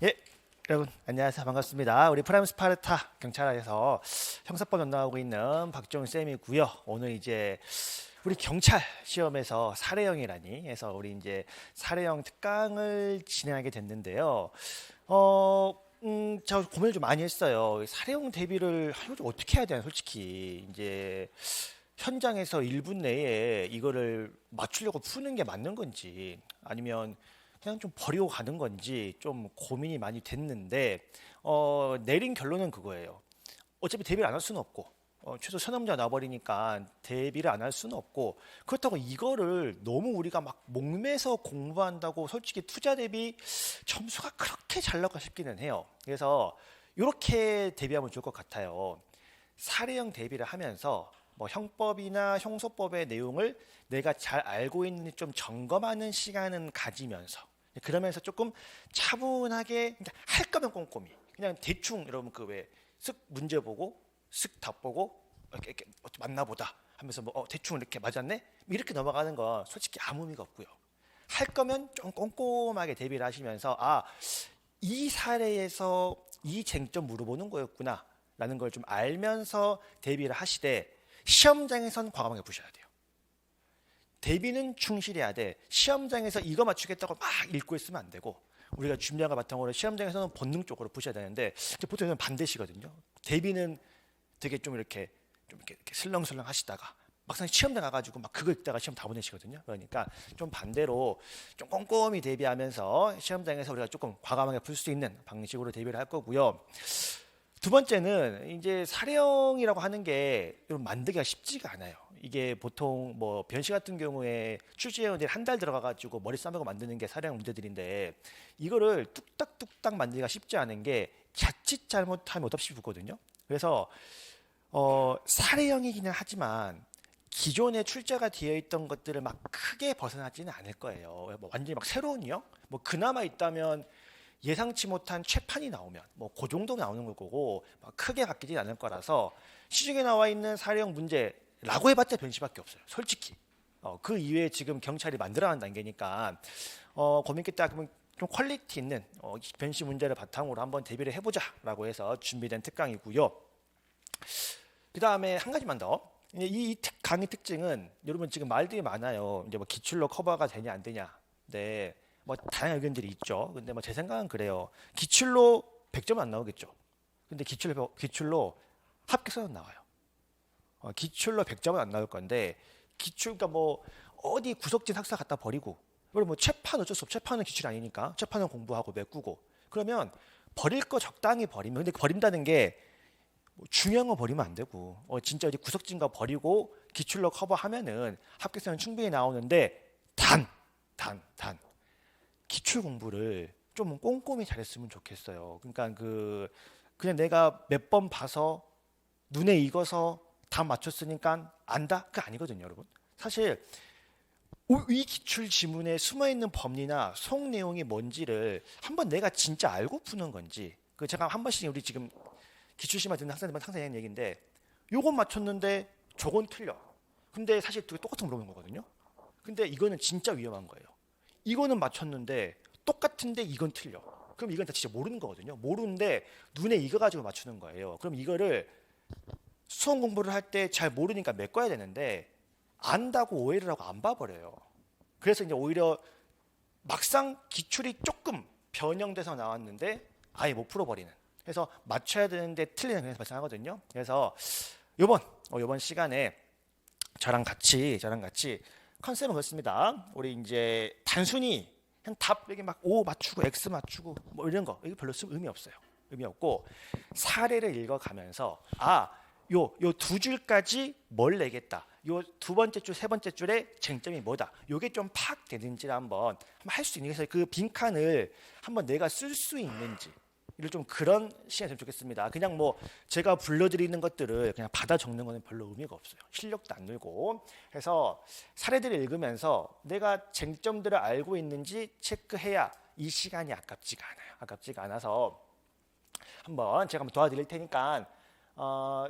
예, 여러분 안녕하세요. 반갑습니다. 우리 프라임 스파르타 경찰에서 형사법 연구하고 있는 박종훈 쌤이고요. 오늘 이제 우리 경찰 시험에서 사례형이라니 해서 우리 이제 사례형 특강을 진행하게 됐는데요. 제가 고민을 좀 많이 했어요. 사례형 대비를 좀 어떻게 해야 되나 솔직히 이제 현장에서 1분 내에 이거를 맞추려고 푸는 게 맞는 건지 아니면 그냥 좀 버리고 가는 건지 좀 고민이 많이 됐는데 내린 결론은 그거예요. 어차피 대비를 안 할 수는 없고 최소 선험자 나버리니까 대비를 안 할 수는 없고 그렇다고 이거를 너무 우리가 막 목매서 공부한다고 솔직히 투자 대비 점수가 그렇게 잘 나올까 싶기는 해요. 그래서 이렇게 대비하면 좋을 것 같아요. 사례형 대비를 하면서 뭐 형법이나 형소법의 내용을 내가 잘 알고 있는지 좀 점검하는 시간은 가지면서 그러면서 조금 차분하게 할 거면 꼼꼼히 그냥 대충 여러분 그 왜 쓱 문제 보고 쓱 답 보고 이렇게 맞나 보다 하면서 뭐 대충 이렇게 맞았네 이렇게 넘어가는 건 솔직히 아무 의미가 없고요. 할 거면 좀 꼼꼼하게 대비를 하시면서 이 사례에서 이 쟁점 물어보는 거였구나 라는 걸 좀 알면서 대비를 하시되 시험장에선 과감하게 푸셔야 돼요. 대비는 충실해야 돼. 시험장에서 이거 맞추겠다고 막 읽고 있으면 안 되고 우리가 준비한 거 바탕으로 시험장에서는 본능적으로 푸셔야 되는데 보통 반대시거든요. 대비는 되게 좀 이렇게 슬렁슬렁 하시다가 막상 시험장 가가지고 막 그거 읽다가 시험 다 보내시거든요. 그러니까 좀 반대로 좀 꼼꼼히 대비하면서 시험장에서 우리가 조금 과감하게 풀 수 있는 방식으로 대비를 할 거고요. 두 번째는 이제 사례형이라고 하는 게 만들기가 쉽지가 않아요. 이게 보통 뭐 변시 같은 경우에 출제위원들이 한 달 들어가가지고 머리 싸매고 만드는 게 사례형 문제들인데 이거를 뚝딱뚝딱 만들기가 쉽지 않은 게 자칫 잘못하면 옷없이 붙거든요. 그래서 사례형이기는 하지만 기존에 출제가 되어 있던 것들을 막 크게 벗어나지는 않을 거예요. 뭐 완전히 막 새로운요? 뭐 그나마 있다면 예상치 못한 최판이 나오면 뭐 그 정도 나오는 걸 거고 막 크게 바뀌진 않을 거라서 시중에 나와 있는 사례형 문제라고 해봤자 변시밖에 없어요. 솔직히 그 이외에 지금 경찰이 만들어간 단계니까 고민 끝에 그러면 좀 퀄리티 있는 변시 문제를 바탕으로 한번 대비를 해보자라고 해서 준비된 특강이고요. 그 다음에 한 가지만 더. 강의 특징은 여러분 지금 말들이 많아요. 이제 뭐 기출로 커버가 되냐 안 되냐. 네. 뭐 다양한 의견들이 있죠. 근데 뭐 제 생각은 그래요. 기출로 100점 안 나오겠죠. 근데 기출로 합격선은 나와요. 기출로 100점은 안 나올 건데 그러니까 뭐 어디 구석진 학사 갖다 버리고 그리고 뭐 채판 어쩔 수 없어. 채판은 기출이 아니니까 채판은 공부하고 메꾸고 그러면 버릴 거 적당히 버리면 근데 버린다는 게 뭐 중요한 거 버리면 안 되고 진짜 어디 구석진 거 버리고 기출로 커버하면은 합격선은 충분히 나오는데 단 기출 공부를 좀 꼼꼼히 잘했으면 좋겠어요. 그러니까 그냥 내가 몇 번 봐서 눈에 익어서 다 맞췄으니까 안다? 그게 아니거든요, 여러분. 사실 이 기출 지문에 숨어 있는 법리나 속 내용이 뭔지를 한번 내가 진짜 알고 푸는 건지. 제가 한 번씩 우리 지금 기출 시험을 듣는 학생들한테 항상 하는 얘기인데, 요건 맞췄는데 저건 틀려. 근데 사실 두 개 똑같은 물어보는 거거든요. 근데 이거는 진짜 위험한 거예요. 이거는 맞췄는데 똑같은데 이건 틀려. 그럼 이건 다 진짜 모르는 거거든요. 모르는데 눈에 익어가지고 맞추는 거예요. 그럼 이거를 수험 공부를 할 때 잘 모르니까 메꿔야 되는데 안다고 오해를 하고 안 봐버려요. 그래서 이제 오히려 막상 기출이 조금 변형돼서 나왔는데 아예 못 풀어버리는. 그래서 맞춰야 되는데 틀리는 경우가 발생하거든요. 그래서 요번 시간에 저랑 같이 컨셉은 그렇습니다. 우리 이제 단순히 그냥 답 여기 막 O 맞추고 X 맞추고 뭐 이런 거 이거 별로 의미 없어요. 의미 없고 사례를 읽어가면서 요 두 줄까지 뭘 내겠다. 요 두 번째 줄, 세 번째 줄의 쟁점이 뭐다. 요게 좀 파악되는지를 한번 할 수 있는 그래서 그 빈칸을 한번 내가 쓸 수 있는지 이를 좀 그런 시간이 됐으면 좋겠습니다. 그냥 뭐 제가 불러드리는 것들을 그냥 받아 적는 거는 별로 의미가 없어요. 실력도 안 늘고. 그래서 사례들을 읽으면서 내가 쟁점들을 알고 있는지 체크해야 이 시간이 아깝지가 않아요. 아깝지가 않아서 제가 한번 도와드릴 테니까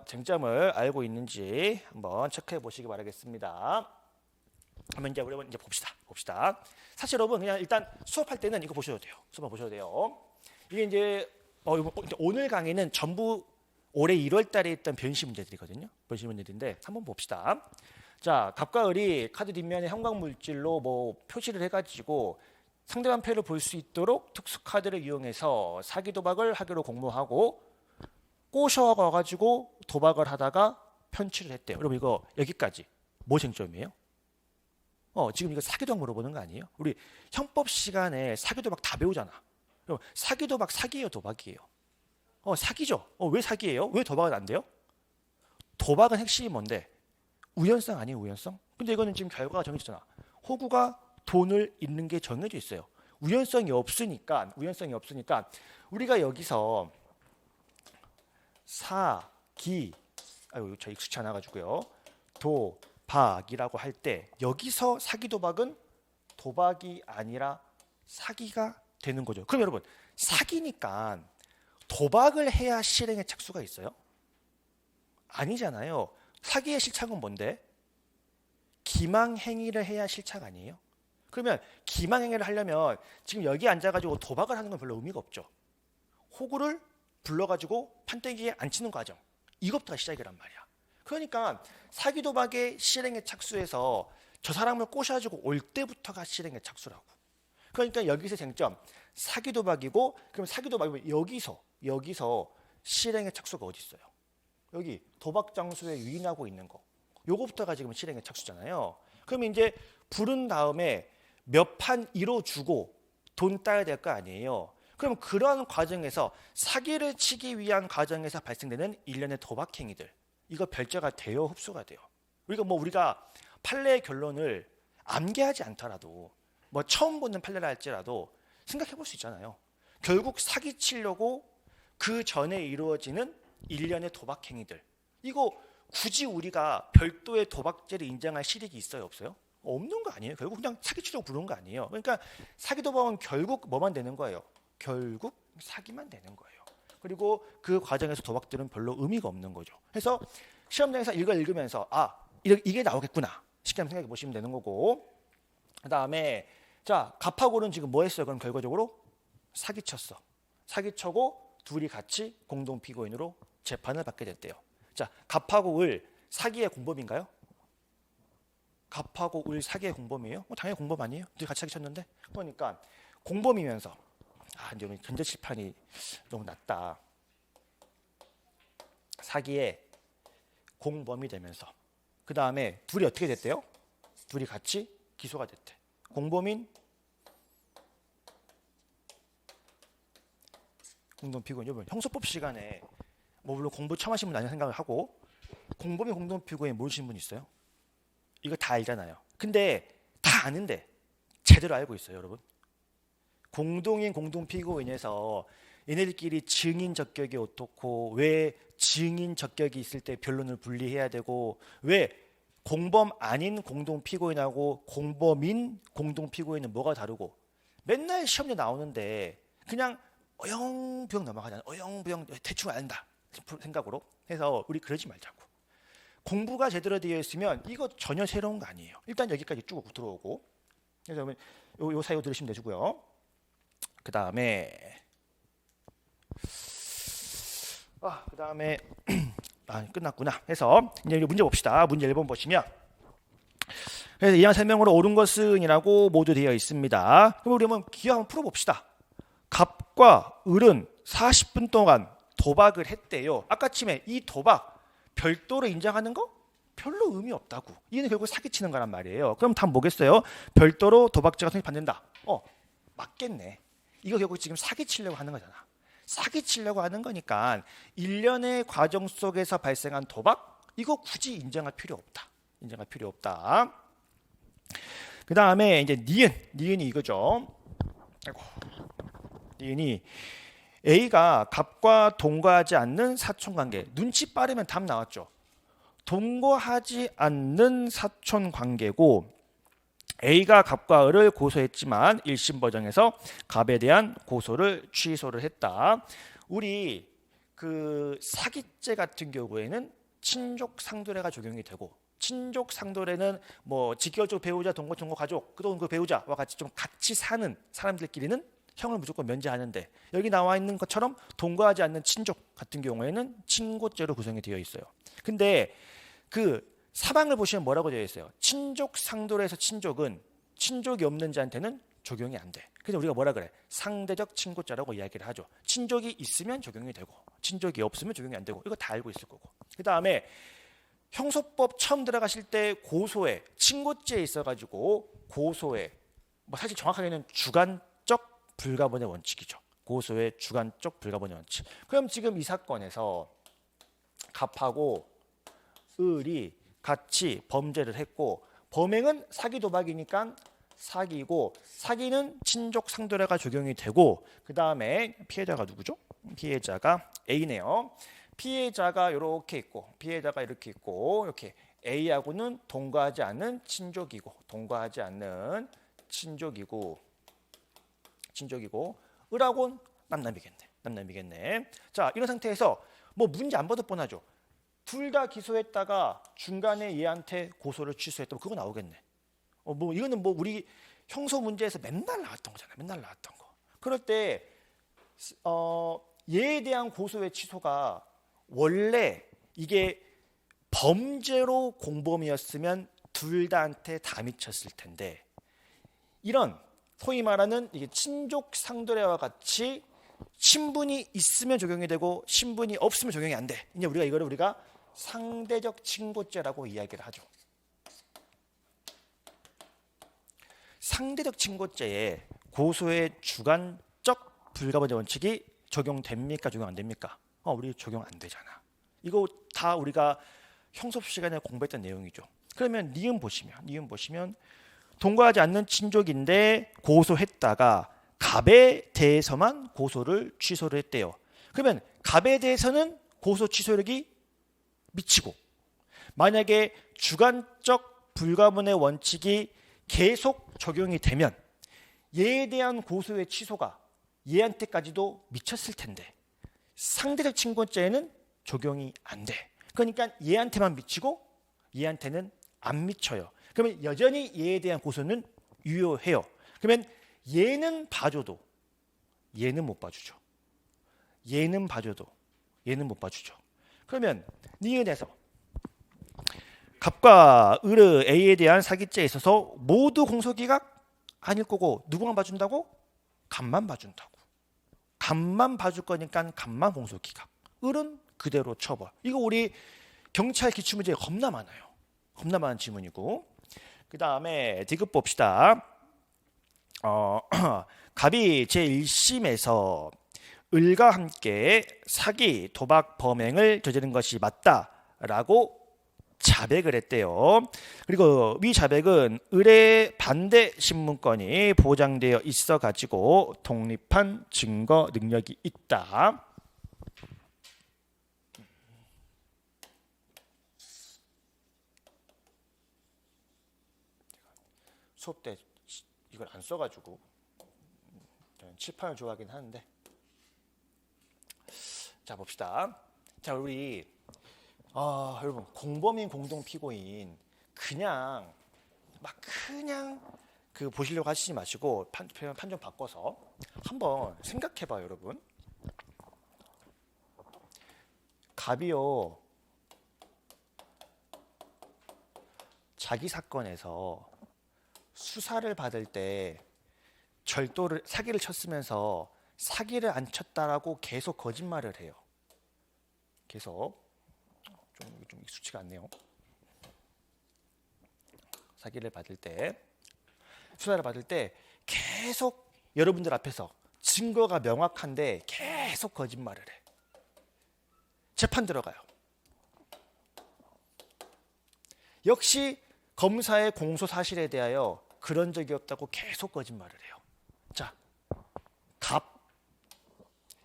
쟁점을 알고 있는지 한번 체크해 보시기 바라겠습니다. 한번 이제 우리 봅시다. 사실 여러분 그냥 일단 수업할 때는 이거 보셔도 돼요. 수업만 보셔도 돼요. 이게 이제 오늘 강의는 전부 올해 1월 달에 있던 변시 문제들이거든요. 변시 문제들인데 한번 봅시다. 자, 갑과 을이 카드 뒷면에 형광 물질로 뭐 표시를 해가지고 상대방 패를 볼 수 있도록 특수 카드를 이용해서 사기 도박을 하기로 공모하고 꼬셔가지고 도박을 하다가 편취를 했대요. 여러분 이거 여기까지 뭐 쟁점이에요? 지금 이거 사기 도박 물어보는 거 아니에요? 우리 형법 시간에 사기 도박 다 배우잖아. 사기 도박 사기예요, 도박이에요? 사기죠. 왜 사기예요? 왜 도박은 안 돼요? 도박은 핵심이 뭔데? 우연성 아니에요, 우연성? 근데 이거는 지금 결과가 정해졌잖아. 호구가 돈을 잃는 게 정해져 있어요. 우연성이 없으니까 우리가 여기서 사기, 아유 저 익숙치 않아 가지고요. 도박이라고 할 때 여기서 사기 도박은 도박이 아니라 사기가 되는 거죠. 그럼 여러분 사기니까 도박을 해야 실행에 착수가 있어요? 아니잖아요. 사기의 실착은 뭔데? 기망행위를 해야 실착 아니에요? 그러면 기망행위를 하려면 지금 여기 앉아가지고 도박을 하는 건 별로 의미가 없죠. 호구를 불러가지고 판때기에 앉히는 과정, 이것부터가 시작이란 말이야. 그러니까 사기 도박의 실행에 착수해서 저 사람을 꼬셔가지고 올 때부터가 실행에 착수라고. 그러니까 여기서 쟁점, 사기 도박이고, 그럼 사기 도박이면 여기서 실행의 착수가 어디 있어요? 여기 도박 장소에 유인하고 있는 거, 요거부터가 지금 실행의 착수잖아요. 그럼 이제 부른 다음에 몇 판 이뤄주고 돈 따야 될 거 아니에요. 그럼 그러한 과정에서 사기를 치기 위한 과정에서 발생되는 일련의 도박 행위들, 이거 별자가 돼요, 흡수가 돼요? 우리가 판례의 결론을 암기하지 않더라도 처음 보는 판례라 할지라도 생각해 볼 수 있잖아요. 결국 사기 치려고 그 전에 이루어지는 일련의 도박 행위들, 이거 굳이 우리가 별도의 도박죄를 인정할 실익이 있어요, 없어요? 없는 거 아니에요. 결국 그냥 사기 치려고 부른 거 아니에요. 그러니까 사기 도박은 결국 뭐만 되는 거예요? 결국 사기만 되는 거예요. 그리고 그 과정에서 도박들은 별로 의미가 없는 거죠. 그래서 시험장에서 읽으면서 이게 나오겠구나 쉽게 한번 생각해 보시면 되는 거고, 그 다음에 자, 갑하고는 지금 뭐 했어요? 그럼 결과적으로 사기쳤어. 사기쳐고 둘이 같이 공동 피고인으로 재판을 받게 됐대요. 자, 갑하고 을 사기의 공범인가요? 갑하고 을 사기의 공범이에요? 당연히 공범 아니에요? 둘이 같이 사기쳤는데. 그러니까 공범이면서 근데 오늘 전자칠판이 너무 낮다. 사기의 공범이 되면서 그 다음에 둘이 어떻게 됐대요? 둘이 같이 기소가 됐대. 공범인 공동피고인. 여러분 형소법 시간에 물론 공부 처음 하신 분 아니라 생각을 하고 공범인 공동피고인 모르시는 분 있어요? 이거 다 알잖아요. 근데 다 아는데 제대로 알고 있어요, 여러분? 공동인 공동피고인에서 얘네들끼리 증인 적격이 어떻고, 왜 증인 적격이 있을 때 변론을 분리해야 되고, 왜 공범 아닌 공동피고인하고 공범인 공동피고인은 뭐가 다르고, 맨날 시험에 나오는데 그냥 어영부영 넘어가잖아요. 어영부영 대충 안다 생각으로 해서 우리 그러지 말자고. 공부가 제대로 되어 있으면 이거 전혀 새로운 거 아니에요. 일단 여기까지 쭉 들어오고, 그래서 요 사이로 들으시면 되시고요. 그 다음에 끝났구나 해서 이제 문제 봅시다. 문제 1번 보시면, 그래서 이항 설명으로 옳은 것은이라고 모두 되어 있습니다. 그럼 우리 한번 기하 한번 풀어봅시다. 갑과 을은 40분 동안 도박을 했대요. 아까 침에 이 도박 별도로 인정하는 거 별로 의미 없다고. 이는 결국 사기치는 거란 말이에요. 그럼 답 뭐겠어요? 별도로 도박죄가 성립받는다. 맞겠네. 이거 결국 지금 사기치려고 하는 거잖아. 사기치려고 하는 거니까 일련의 과정 속에서 발생한 도박, 이거 굳이 인정할 필요 없다. 인정할 필요 없다. 그 다음에 이제 니은이 이거죠. 니은이 A가 갑과 동거하지 않는 사촌관계. 눈치 빠르면 답 나왔죠. 동거하지 않는 사촌관계고, A가 갑과 을을 고소했지만 1심 법정에서 갑에 대한 고소를 취소를 했다. 우리 그 사기죄 같은 경우에는 친족 상도례가 적용이 되고, 친족 상도례는 직결적 배우자, 동거, 가족, 또는 그 배우자와 같이 좀 같이 사는 사람들끼리는 형을 무조건 면제하는데 여기 나와 있는 것처럼 동거하지 않는 친족 같은 경우에는 친고죄로 구성이 되어 있어요. 근데 그 사방을 보시면 뭐라고 되어 있어요? 친족 상도에서 친족은 친족이 없는 자한테는 적용이 안 돼. 그래서 우리가 뭐라 그래? 상대적 친고죄라고 이야기를 하죠. 친족이 있으면 적용이 되고 친족이 없으면 적용이 안 되고 이거 다 알고 있을 거고. 그 다음에 형소법 처음 들어가실 때 고소에 친고죄에 있어가지고 고소에 뭐 사실 정확하게는 주관적 불가분의 원칙이죠. 고소의 주관적 불가분의 원칙. 그럼 지금 이 사건에서 갑하고 을이 같이 범죄를 했고 범행은 사기 도박이니까 사기고 사기는 친족 상도례가 적용이 되고 그 다음에 피해자가 누구죠? 피해자가 A네요. 피해자가 이렇게 있고 피해자가 이렇게 있고 이렇게 A하고는 동거하지 않는 친족이고 동거하지 않는 친족이고 을하고는 남남이겠네. 자 이런 상태에서 뭐 문제 안 봐도 뻔하죠. 둘 다 기소했다가 중간에 얘한테 고소를 취소했다. 그거 나오겠네. 뭐 이거는 뭐 우리 형소 문제에서 맨날 나왔던 거잖아요. 맨날 나왔던 거. 그럴 때 얘에 대한 고소의 취소가 원래 이게 범죄로 공범이었으면 둘 다한테 다 미쳤을 텐데 이런 소위 말하는 이게 친족 상도례와 같이 친분이 있으면 적용이 되고 신분이 없으면 적용이 안 돼. 이제 우리가 상대적 친고죄라고 이야기를 하죠. 상대적 친고죄에 고소의 주관적 불가분의 원칙이 적용됩니까? 적용 안 됩니까? 우리 적용 안 되잖아. 이거 다 우리가 형법 시간에 공부했던 내용이죠. 그러면 니은 보시면 동거하지 않는 친족인데 고소했다가 갑에 대해서만 고소를 취소를 했대요. 그러면 갑에 대해서는 고소 취소력이 미치고 만약에 주관적 불가분의 원칙이 계속 적용이 되면 얘에 대한 고소의 취소가 얘한테까지도 미쳤을 텐데 상대적 친고죄에는 적용이 안 돼. 그러니까 얘한테만 미치고 얘한테는 안 미쳐요. 그러면 여전히 얘에 대한 고소는 유효해요. 그러면 얘는 봐줘도 얘는 못 봐주죠. 얘는 봐줘도 얘는 못 봐주죠. 그러면 니은에서 갑과 을의 A에 대한 사기죄에 있어서 모두 공소기각 아닐 거고 누구만 봐준다고? 갑만 봐준다고. 갑만 봐줄 거니까 갑만 공소기각. 을은 그대로 처벌. 이거 우리 경찰 기출문제에 겁나 많아요. 겁나 많은 지문이고. 그 다음에 디귿 봅시다. 갑이 제1심에서 을과 함께 사기, 도박, 범행을 저지른 것이 맞다라고 자백을 했대요. 그리고 위 자백은 을의 반대 신문권이 보장되어 있어 가지고 독립한 증거 능력이 있다. 수업 때 이걸 안 써가지고 칠판을 좋아하긴 하는데 자 봅시다. 자 우리 여러분 공범인 공동 피고인 그냥 그 보시려고 하시지 마시고 판정 바꿔서 한번 생각해봐요. 여러분 갑이요 자기 사건에서 수사를 받을 때 사기를 쳤으면서 사기를 안 쳤다라고 계속 거짓말을 해요. 계속 좀 익숙치가 않네요. 사기를 받을 때 수사를 받을 때 계속 여러분들 앞에서 증거가 명확한데 계속 거짓말을 해. 재판 들어가요. 역시 검사의 공소 사실에 대하여 그런 적이 없다고 계속 거짓말을 해요. 자, 갑.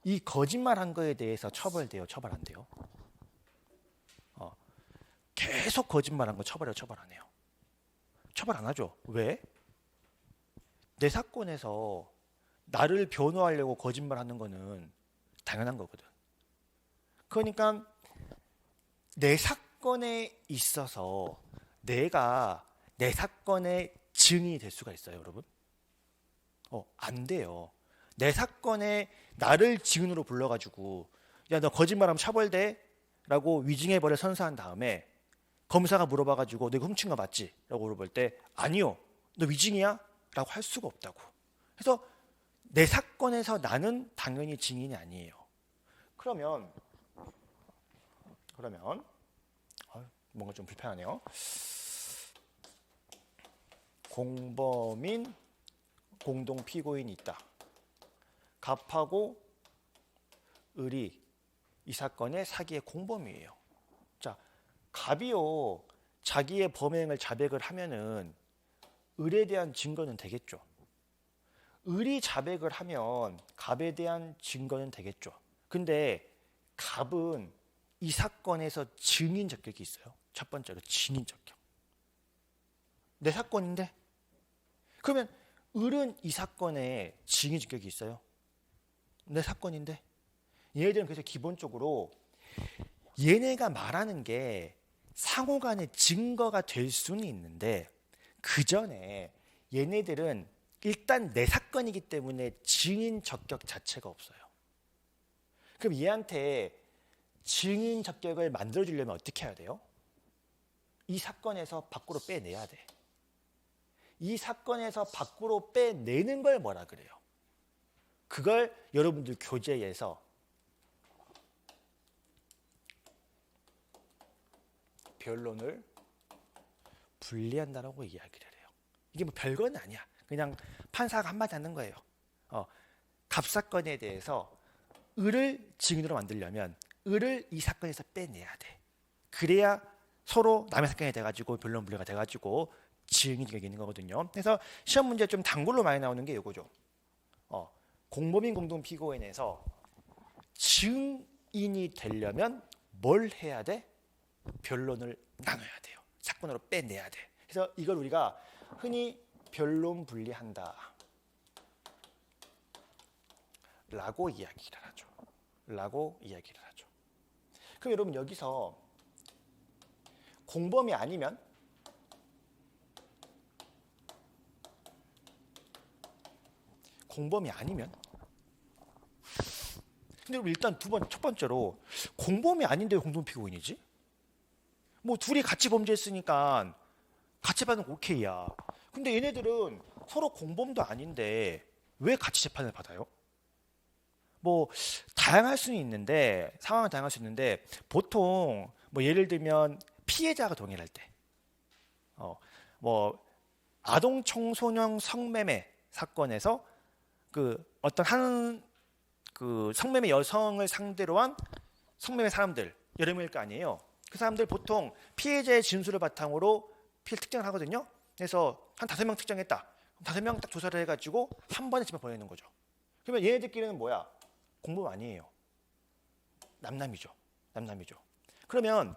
이 거짓말한 거에 대해서 처벌돼요? 처벌 안 돼요? 계속 거짓말한 거 처벌해요? 처벌 안 해요? 처벌 안 하죠. 왜? 내 사건에서 나를 변호하려고 거짓말하는 거는 당연한 거거든. 그러니까 내 사건에 있어서 내가 내 사건의 증이 될 수가 있어요, 여러분? 안 돼요. 내 사건에 나를 증인으로 불러가지고 야, 너 거짓말하면 처벌돼? 라고 위증해버려 선서한 다음에 검사가 물어봐가지고 너 이거 훔친 거 맞지? 라고 물어볼 때 아니요, 너 위증이야? 라고 할 수가 없다고. 그래서 내 사건에서 나는 당연히 증인이 아니에요. 그러면 뭔가 좀 불편하네요. 공범인, 공동 피고인이 있다. 갑하고 을이 이 사건의 사기의 공범이에요. 자, 갑이요 자기의 범행을 자백을 하면은 을에 대한 증거는 되겠죠. 을이 자백을 하면 갑에 대한 증거는 되겠죠. 근데 갑은 이 사건에서 증인 적격이 있어요. 첫 번째로 증인 적격. 내 사건인데? 그러면 을은 이 사건에 증인 적격이 있어요. 내 사건인데? 얘네들은 그래서 기본적으로 얘네가 말하는 게 상호간의 증거가 될 수는 있는데 그 전에 얘네들은 일단 내 사건이기 때문에 증인 적격 자체가 없어요. 그럼 얘한테 증인 적격을 만들어주려면 어떻게 해야 돼요? 이 사건에서 밖으로 빼내야 돼. 이 사건에서 밖으로 빼내는 걸 뭐라 그래요? 그걸 여러분들 교재에서 변론을 분리한다라고 이야기를 해요. 이게 뭐 별건 아니야. 그냥 판사가 한마디 하는 거예요. 갑 사건에 대해서 을을 증인으로 만들려면 을을 이 사건에서 빼내야 돼. 그래야 서로 남의 사건이 돼가지고 변론 분리가 돼가지고 증인이 있는 거거든요. 그래서 시험 문제 좀 단골로 많이 나오는 게 이거죠. 공범인 공동 피고인에서 증인이 되려면 뭘 해야 돼? 변론을 나눠야 돼요. 사건으로 빼내야 돼. 그래서 이걸 우리가 흔히 변론 분리한다 라고 이야기를 하죠. 그럼 여러분 여기서 공범이 아니면 근데 일단 첫 번째로 공범이 아닌데 왜 공동 피고인이지? 뭐 둘이 같이 범죄했으니까 같이 받는 거 오케이야. 근데 얘네들은 서로 공범도 아닌데 왜 같이 재판을 받아요? 뭐 다양할 수는 있는데 상황은 다양할 수 있는데 보통 뭐 예를 들면 피해자가 동일할 때, 뭐 아동 청소년 성매매 사건에서 그 어떤 한 그 성매매 여성을 상대로 한 성매매 사람들 여러 명일 거 아니에요. 그 사람들 보통 피해자의 진술을 바탕으로 피해 특정을 하거든요. 그래서 한 5명 특정했다. 5명 딱 조사를 해가지고 한 번에 집에 보내는 거죠. 그러면 얘네들끼리는 뭐야? 공범 아니에요. 남남이죠. 그러면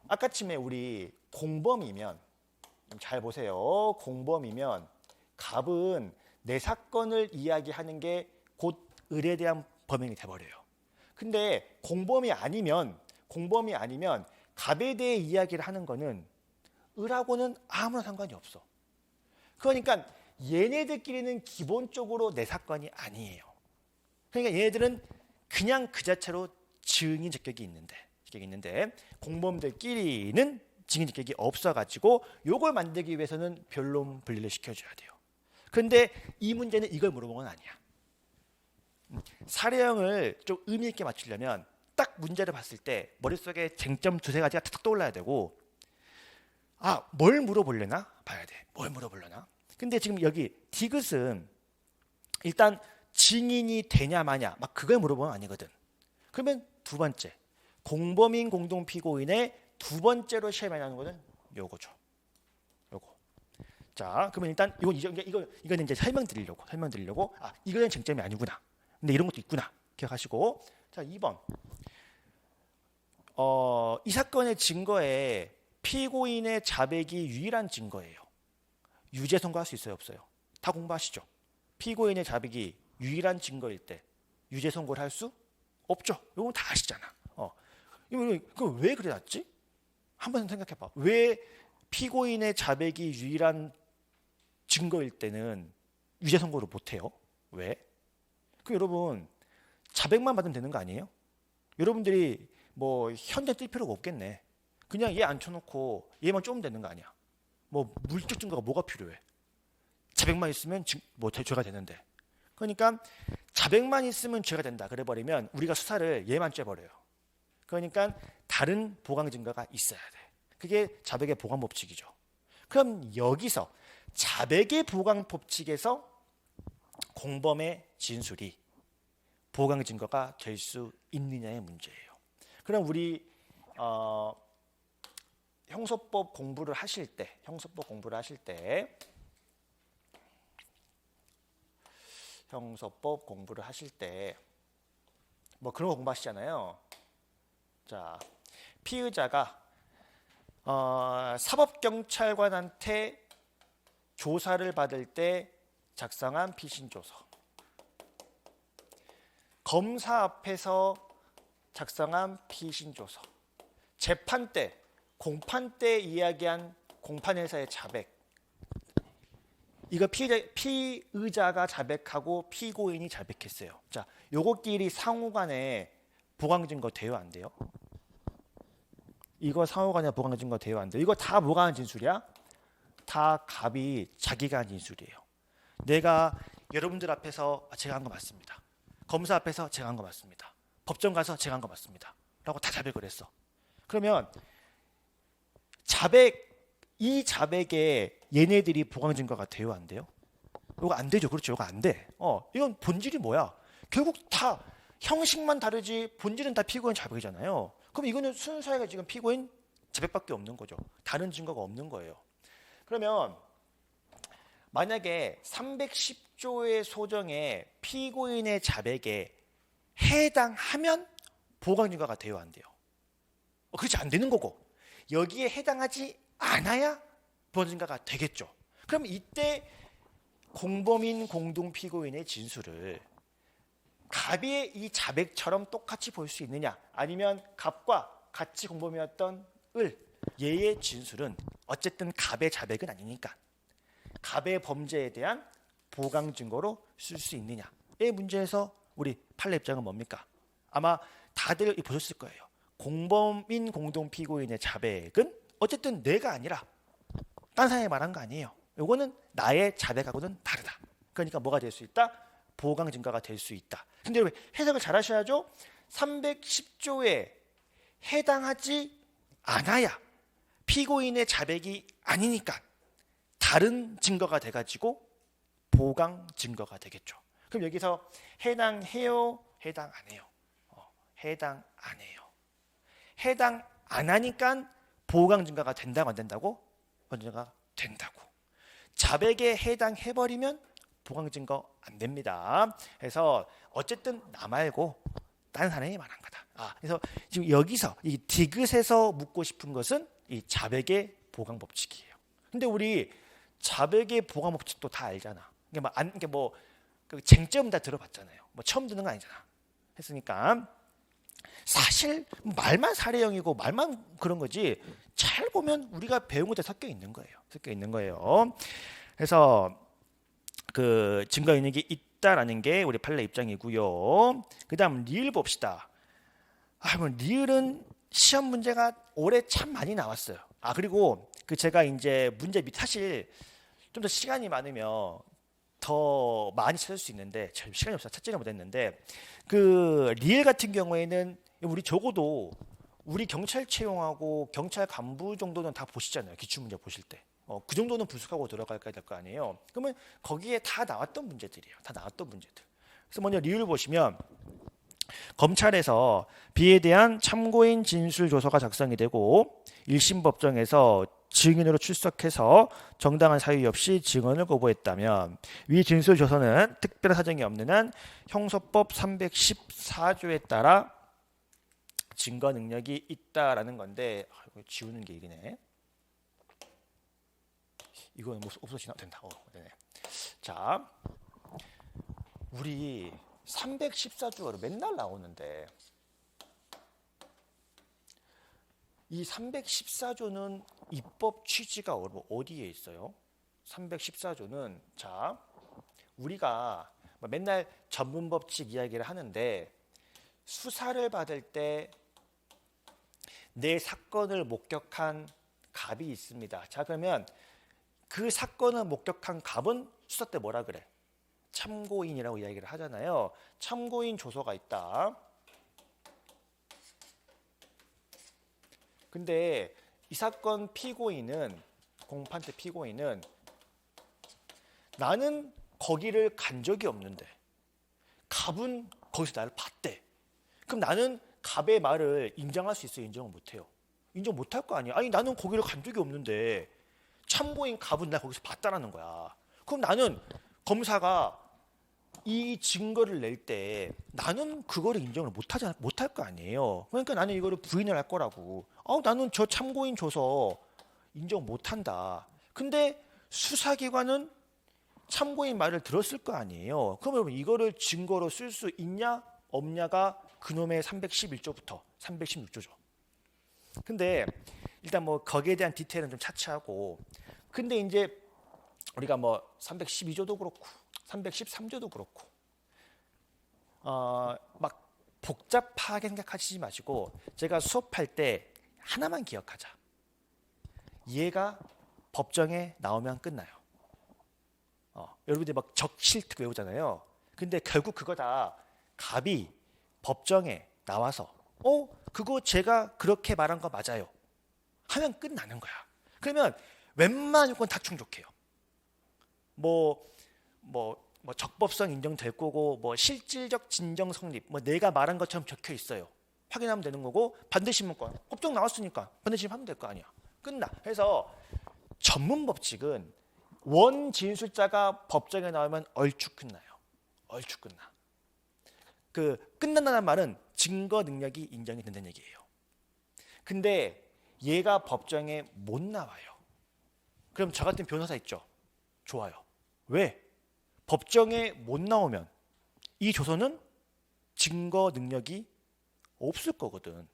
아까쯤에 우리 공범이면 잘 보세요. 공범이면 갑은 내 사건을 이야기하는 게 곧 을에 대한 범행이 돼버려요. 근데 공범이 아니면 갑에 대해 이야기를 하는 거는 을하고는 아무런 상관이 없어. 그러니까 얘네들끼리는 기본적으로 내 사건이 아니에요. 그러니까 얘네들은 그냥 그 자체로 증인 적격이 있는데 공범들끼리는 증인 적격이 없어가지고 요걸 만들기 위해서는 변론 분리를 시켜줘야 돼요. 근데 이 문제는 이걸 물어본 건 아니야. 사례형을 좀 의미 있게 맞추려면 딱 문제를 봤을 때 머릿속에 쟁점 두세 가지가 탁 떠올라야 되고 뭘 물어보려나 봐야 돼. 뭘 물어보려나. 근데 지금 여기 디귿은 일단 증인이 되냐 마냐 막 그걸 물어보면 아니거든. 그러면 두 번째 공범인 공동 피고인의 두 번째로 시험에 나오는 거는 요거죠. 요거. 자, 그러면 일단 이거는 이제 설명드리려고 이거는 쟁점이 아니구나. 근데 이런 것도 있구나. 기억하시고. 자, 2번. 이 사건의 증거에 피고인의 자백이 유일한 증거예요. 유죄 선고할 수 있어요, 없어요? 다 공부하시죠. 피고인의 자백이 유일한 증거일 때 유죄 선고를 할 수 없죠. 이건 다 아시잖아. 그럼 왜 그래놨지? 한번 생각해봐. 왜 피고인의 자백이 유일한 증거일 때는 유죄 선고를 못해요? 왜? 그 여러분 자백만 받으면 되는 거 아니에요? 여러분들이 뭐 현장 뛸 필요가 없겠네. 그냥 얘 앉혀놓고 얘만 쪼면 되는 거 아니야. 뭐 물적 증거가 뭐가 필요해? 자백만 있으면 뭐 죄가 되는데. 그러니까 자백만 있으면 죄가 된다. 그래버리면 우리가 수사를 얘만 쬐버려요. 그러니까 다른 보강 증거가 있어야 돼. 그게 자백의 보강 법칙이죠. 그럼 여기서 자백의 보강 법칙에서 공범의 진술이 보강 증거가 될 수 있느냐의 문제예요. 그럼 우리 형소법 공부를 하실 때 뭐 그런 거 공부하시잖아요. 자, 피의자가 사법경찰관한테 조사를 받을 때 작성한 피신조서, 검사 앞에서 작성한 피신조서, 재판 때 공판 때 이야기한 공판에서의 자백, 이거 피의자가 자백하고 피고인이 자백했어요. 자, 요것끼리 상호간에 보강 증거 돼요, 안 돼요? 이거 상호간에 보강 증거 돼요, 안 돼요? 이거 다 뭐가 한 진술이야? 다 갑이 자기가 한 진술이에요. 내가 여러분들 앞에서 제가 한 거 맞습니다. 검사 앞에서 제가 한 거 맞습니다. 법정 가서 제가 한 거 맞습니다. 라고 다 자백을 했어. 그러면 이 자백에 얘네들이 보강 증거가 돼요, 안 돼요? 이거 안 되죠. 그렇죠. 이거 안 돼. 이건 본질이 뭐야? 결국 다 형식만 다르지 본질은 다 피고인 자백이잖아요. 그럼 이거는 순수하게 지금 피고인 자백밖에 없는 거죠. 다른 증거가 없는 거예요. 그러면 만약에 310조의 소정에 피고인의 자백에 해당하면 보강 증거가 돼요, 안 돼요? 그렇지, 안 되는 거고, 여기에 해당하지 않아야 보강 증거가 되겠죠. 그럼 이때 공범인 공동 피고인의 진술을 갑의 이 자백처럼 똑같이 볼 수 있느냐, 아니면 갑과 같이 공범이었던 얘의 진술은 어쨌든 갑의 자백은 아니니까 갑의 범죄에 대한 보강 증거로 쓸 수 있느냐의 문제에서 우리 판례 입장은 뭡니까? 아마 다들 보셨을 거예요. 공범인 공동 피고인의 자백은 어쨌든 내가 아니라 딴 사람이 말한 거 아니에요. 이거는 나의 자백하고는 다르다. 그러니까 뭐가 될 수 있다? 보강 증거가 될 수 있다. 근데 여러분 해석을 잘 하셔야죠. 310조에 해당하지 않아야 피고인의 자백이 아니니까 다른 증거가 돼가지고 보강 증거가 되겠죠. 그럼 여기서 해당해요? 해당 안 해요? 해당 안 해요. 해당 안 하니까 보강 증거가 된다고 안 된다고? 보강 증거가 된다고. 자백에 해당해버리면 보강 증거 안 됩니다. 그래서 어쨌든 나 말고 다른 사람이 말한 거다. 그래서 지금 여기서 이 디귿에서 묻고 싶은 것은 이 자백의 보강 법칙이에요. 근데 우리 자백의 보강 법칙도 다 알잖아. 이게 뭐 그 쟁점 다 들어봤잖아요. 뭐 처음 듣는 거 아니잖아. 했으니까 사실 말만 사례형이고 말만 그런 거지 잘 보면 우리가 배운 것들 섞여 있는 거예요. 그래서 그 증거 인력이 있다라는 게 우리 판례 입장이고요. 그다음 리을 봅시다. 뭐 리을은 시험 문제가 올해 참 많이 나왔어요. 그리고 그 제가 이제 문제 사실 좀 더 시간이 많으면 더 많이 찾을 수 있는데 참 시간이 없어서 찾지를 못했는데 그 리을 같은 경우에는 우리 적어도 우리 경찰 채용하고 경찰 간부 정도는 다 보시잖아요. 기출문제 보실 때. 그 정도는 분석하고 들어가야 될 거 아니에요. 그러면 거기에 다 나왔던 문제들이에요. 다 나왔던 문제들. 그래서 먼저 리을 보시면 검찰에서 비에 대한 참고인 진술 조서가 작성이 되고 1심 법정에서 증인으로 출석해서 정당한 사유 없이 증언을 거부했다면 위 진술 조서는 특별한 사정이 없는 한 형소법 314조에 따라 증거 능력이 있다라는 건데 이거 지우는 게 일이네. 이거 없어지나 된다. 네네. 자, 우리 314조가 맨날 나오는데 이 314조는 입법 취지가 어디에 있어요? 314조는 자, 우리가 맨날 전문 법칙 이야기를 하는데 수사를 받을 때 내 사건을 목격한 갑이 있습니다. 자, 그러면 그 사건을 목격한 갑은 수사 때 뭐라 그래? 참고인이라고 이야기를 하잖아요. 참고인 조서가 있다. 근데 이 사건 피고인은, 공판때 피고인은 나는 거기를 간 적이 없는데 갑은 거기서 나를 봤대. 그럼 나는 갑의 말을 인정할 수 있어요? 인정을 못해요? 인정 못할 거 아니야. 아니 나는 거기를 간 적이 없는데 참고인 갑은 나 거기서 봤다라는 거야. 그럼 나는 검사가 이 증거를 낼 때 나는 그거를 인정을 못할 거 아니에요. 그러니까 나는 이거를 부인을 할 거라고. 나는 저 참고인 줘서 인정 못한다. 근데 수사기관은 참고인 말을 들었을 거 아니에요. 그럼 여러분 이거를 증거로 쓸 수 있냐 없냐가 그놈의 311조부터 316조죠. 근데 일단 뭐 거기에 대한 디테일은 좀 차치하고, 근데 이제 우리가 뭐 312조도 그렇고 313조도 그렇고 막 복잡하게 생각하시지 마시고 제가 수업할 때 하나만 기억하자. 얘가 법정에 나오면 끝나요. 여러분들이 막 적실특 외우잖아요. 근데 결국 그거 다 갑이 법정에 나와서 그거 제가 그렇게 말한 거 맞아요 하면 끝나는 거야. 그러면 웬만한 요건 다 충족해요. 뭐 적법성 인정될 거고, 뭐 실질적 진정 성립, 뭐 내가 말한 것처럼 적혀 있어요. 확인하면 되는 거고, 반드시 문건 법정 나왔으니까 반드시 하면 될 거 아니야. 끝나. 그래서 전문 법칙은 원 진술자가 법정에 나오면 얼추 끝나요. 얼추 끝나. 그 끝난다는 말은 증거 능력이 인정이 된다는 얘기예요. 근데 얘가 법정에 못 나와요. 그럼 저 같은 변호사 있죠? 좋아요. 왜? 법정에 못 나오면 이 조서는 증거 능력이 없을 거거든.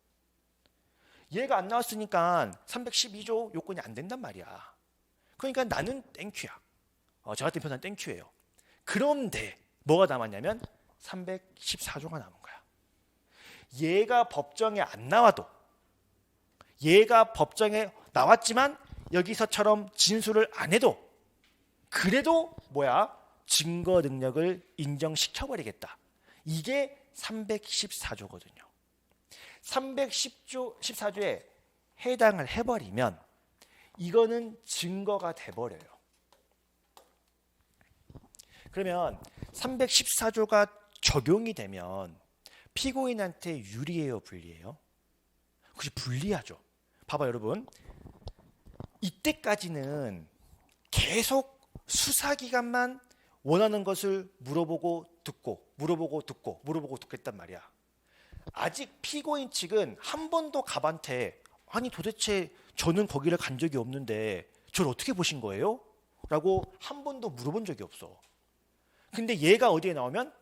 얘가 안 나왔으니까 312조 요건이 안 된단 말이야. 그러니까 나는 땡큐야. 저 같은 변호사는 땡큐예요. 그런데 뭐가 남았냐면 314조가 남은 거야. 얘가 법정에 안 나와도, 얘가 법정에 나왔지만 여기서처럼 진술을 안 해도, 그래도 뭐야? 증거 능력을 인정시켜버리겠다. 이게 314조거든요. 314조에 해당을 해버리면 이거는 증거가 돼버려요. 그러면 314조가 적용이 되면 피고인한테 유리해요, 불리해요? 그치, 불리하죠. 봐봐 여러분, 이때까지는 계속 수사기관만 원하는 것을 물어보고 듣고 물어보고 듣고 물어보고 듣겠단 말이야. 아직 피고인 측은 한 번도 갑한테 아니 도대체 저는 거기를 간 적이 없는데 저를 어떻게 보신 거예요? 라고 한 번도 물어본 적이 없어. 근데 얘가 어디에 나오면?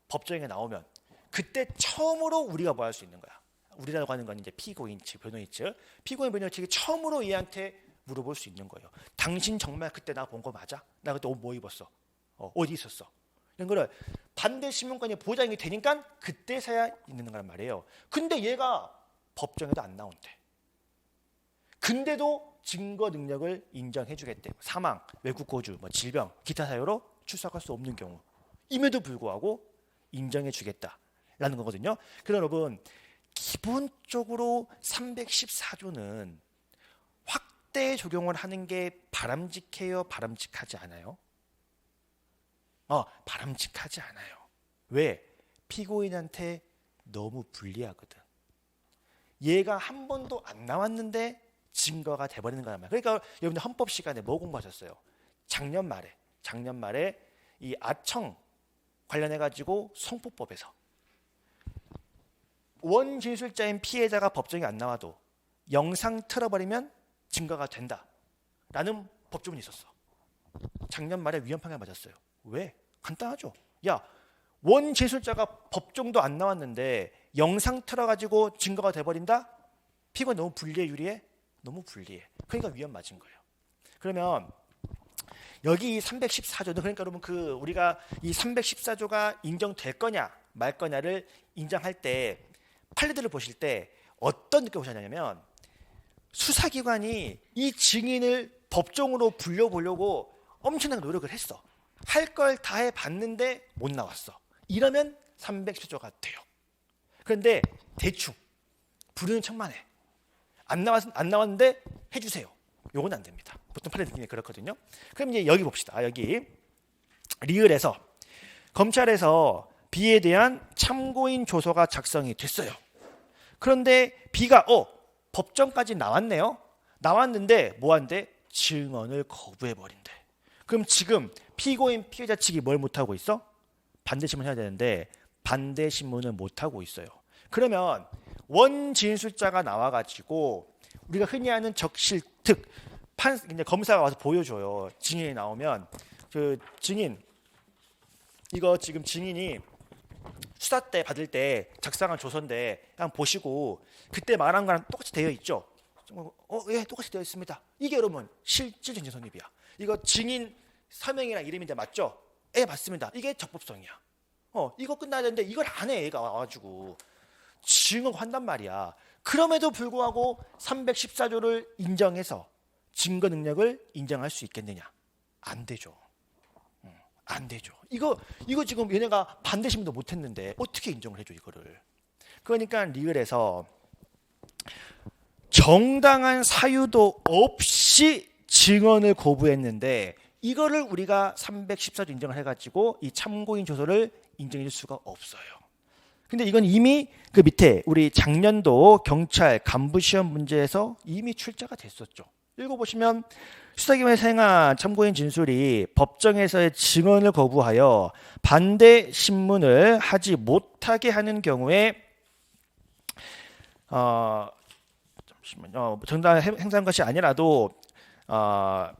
법정에 나오면 그때 처음으로 우리가 뭐 할 수 있는 거야. 우리라고 하는 건 이제 피고인 측, 변호인 측. 피고인, 변호인 측이 처음으로 얘한테 물어볼 수 있는 거예요. 당신 정말 그때 나 본 거 맞아? 나 그때 옷 뭐 입었어? 어디 있었어? 이런 거를 반대 신문권이 보장이 되니까 그때서야 있는 거란 말이에요. 근데 얘가 법정에도 안 나온대. 근데도 증거 능력을 인정해 주겠대. 사망, 외국 거주, 뭐 질병, 기타 사유로 출석할 수 없는 경우 임에도 불구하고 인정해 주겠다라는 거거든요. 그래서 여러분 기본적으로 314조는 확대 적용을 하는 게 바람직해요? 바람직하지 않아요? 바람직하지 않아요. 왜? 피고인한테 너무 불리하거든. 얘가 한 번도 안 나왔는데 증거가 돼버리는 거란 말이에요. 그러니까 여러분들 헌법 시간에 뭐 공부하셨어요? 작년 말에 이 아청 관련해가지고 성폭법에서 원진술자인 피해자가 법정에 안 나와도 영상 틀어버리면 증거가 된다라는 법조문이 있었어. 작년 말에 위헌 판결 맞았어요. 왜? 간단하죠. 야, 원진술자가 법정도 안 나왔는데 영상 틀어가지고 증거가 돼버린다? 피고인 너무 불리해, 유리해? 너무 불리해. 그러니까 위헌 맞은 거예요. 그러면 여기 이 314조는 그러니까 여러분 그 우리가 이 314조가 인정될 거냐 말 거냐를 인정할 때 판례들을 보실 때 어떤 느낌을 보셨냐면 수사기관이 이 증인을 법정으로 불려보려고 엄청난 노력을 했어. 할 걸 다 해봤는데 못 나왔어. 이러면 314조가 돼요. 그런데 대충 부르는 척만 해. 안 나왔는데 해주세요. 요건 안 됩니다. 보통 판례 느낌이 그렇거든요. 그럼 이제 여기 봅시다. 여기 리을에서 검찰에서 B에 대한 참고인 조서가 작성이 됐어요. 그런데 B가 법정까지 나왔네요. 나왔는데 뭐한대? 증언을 거부해버린대. 그럼 지금 피고인 피해자 측이 뭘 못하고 있어? 반대신문 해야 되는데 반대신문을 못하고 있어요. 그러면 원진술자가 나와가지고 우리가 흔히 하는 적실특 이제 검사가 와서 보여줘요. 증인이 나오면 그 증인 이거 지금 증인이 수사 때 받을 때 작성한 조서인데 그냥 보시고 그때 말한 거랑 똑같이 되어 있죠. 예, 똑같이 되어 있습니다. 이게 여러분 실질 정신 성립이야. 이거 증인 서명이랑 이름인데 맞죠? 예, 맞습니다. 이게 적법성이야. 이거 끝나야 되는데 이걸 안 해. 얘가 와가지고 증언한단 말이야. 그럼에도 불구하고 314조를 인정해서 증거 능력을 인정할 수 있겠느냐? 안 되죠. 안 되죠. 이거 지금 얘네가 반대신문도 못했는데 어떻게 인정을 해줘 이거를? 그러니까 리을에서 정당한 사유도 없이 증언을 거부했는데 이거를 우리가 314조 인정을 해가지고 이 참고인 조서를 인정해 줄 수가 없어요. 근데 이건 이미 그 밑에 우리 작년도 경찰 간부 시험 문제에서 이미 출제가 됐었죠. 읽어보시면 수사기관에서 행한 참고인 진술이 법정에서의 증언을 거부하여 반대 신문을 하지 못하게 하는 경우에 정당한 행사한 것이 아니라도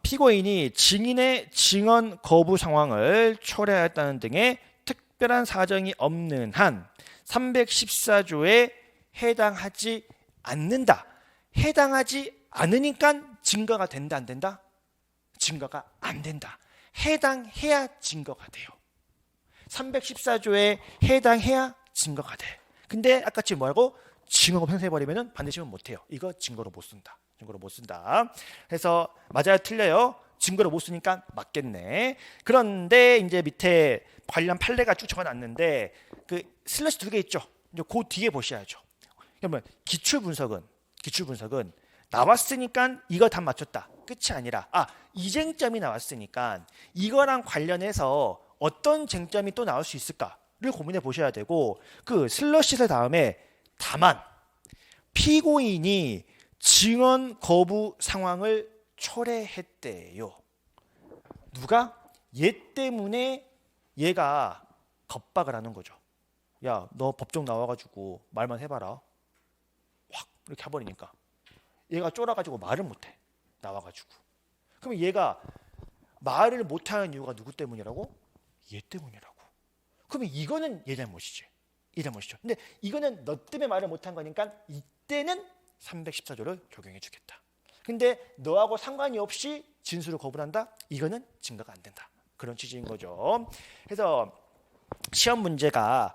피고인이 증인의 증언 거부 상황을 초래하였다는 등의 특별한 사정이 없는 한 314조에 해당하지 않는다. 해당하지 않으니까 증거가 된다 안 된다? 증거가 안 된다. 해당해야 증거가 돼요. 314조에 해당해야 증거가 돼. 근데 아까 지금 뭐라고? 증거가 편성해버리면 반대시면 못해요. 이거 증거로 못 쓴다. 증거로 못 쓴다. 그래서 맞아요 틀려요? 증거로 못 쓰니까 맞겠네. 그런데 이제 밑에 관련 판례가 쭉 적어놨는데 그 슬래시 2개 있죠. 이제 그 뒤에 보셔야죠. 그러면 기출 분석은 나왔으니까 이거 다 맞췄다. 끝이 아니라 이 쟁점이 나왔으니까 이거랑 관련해서 어떤 쟁점이 또 나올 수 있을까를 고민해 보셔야 되고 그 슬러시설 다음에 다만 피고인이 증언 거부 상황을 초래했대요. 누가? 얘 때문에 얘가 겁박을 하는 거죠. 야, 너 법정 나와가지고 말만 해봐라. 확 이렇게 해버리니까 얘가 쫄아가지고 말을 못해. 나와가지고. 그러면 얘가 말을 못하는 이유가 누구 때문이라고? 얘 때문이라고. 그러면 이거는 얘 잘못이지. 얘 잘못이죠. 근데 이거는 너 때문에 말을 못한 거니까 이때는 314조를 적용해 주겠다. 근데 너하고 상관이 없이 진술을 거부한다? 이거는 증거가 안 된다. 그런 취지인 거죠. 그래서 시험 문제가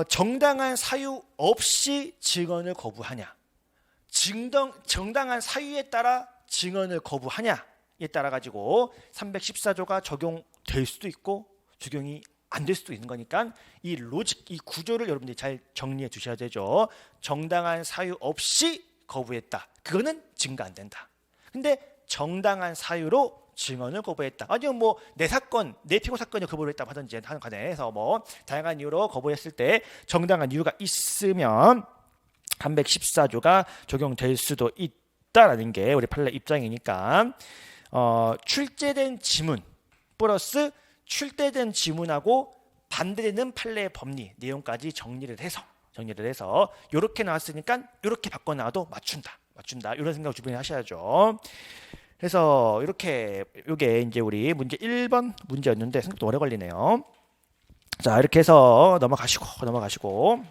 정당한 사유 없이 증언을 거부하냐, 정당한 사유에 따라 증언을 거부하냐에 따라 가지고 314조가 적용될 수도 있고 적용이 안 될 수도 있는 거니까 이 로직, 이 구조를 여러분들이 잘 정리해 주셔야 되죠. 정당한 사유 없이 거부했다. 그거는 증거 안 된다. 근데 정당한 사유로 증언을 거부했다. 아니면 뭐 내 사건, 내 피고 사건을 거부를 했다고 하든지 하는 과정에서 뭐 다양한 이유로 거부했을 때 정당한 이유가 있으면 314조가 적용될 수도 있다라는 게 우리 판례 입장이니까 출제된 지문 플러스 출제된 지문하고 반대되는 판례의 법리 내용까지 정리를 해서 이렇게 나왔으니까 이렇게 바꿔 나와도 맞춘다 이런 생각 주변에 하셔야죠. 그래서 이렇게 이게 이제 우리 문제 1번 문제였는데 생각보다 오래 걸리네요. 자, 이렇게 해서 넘어가시고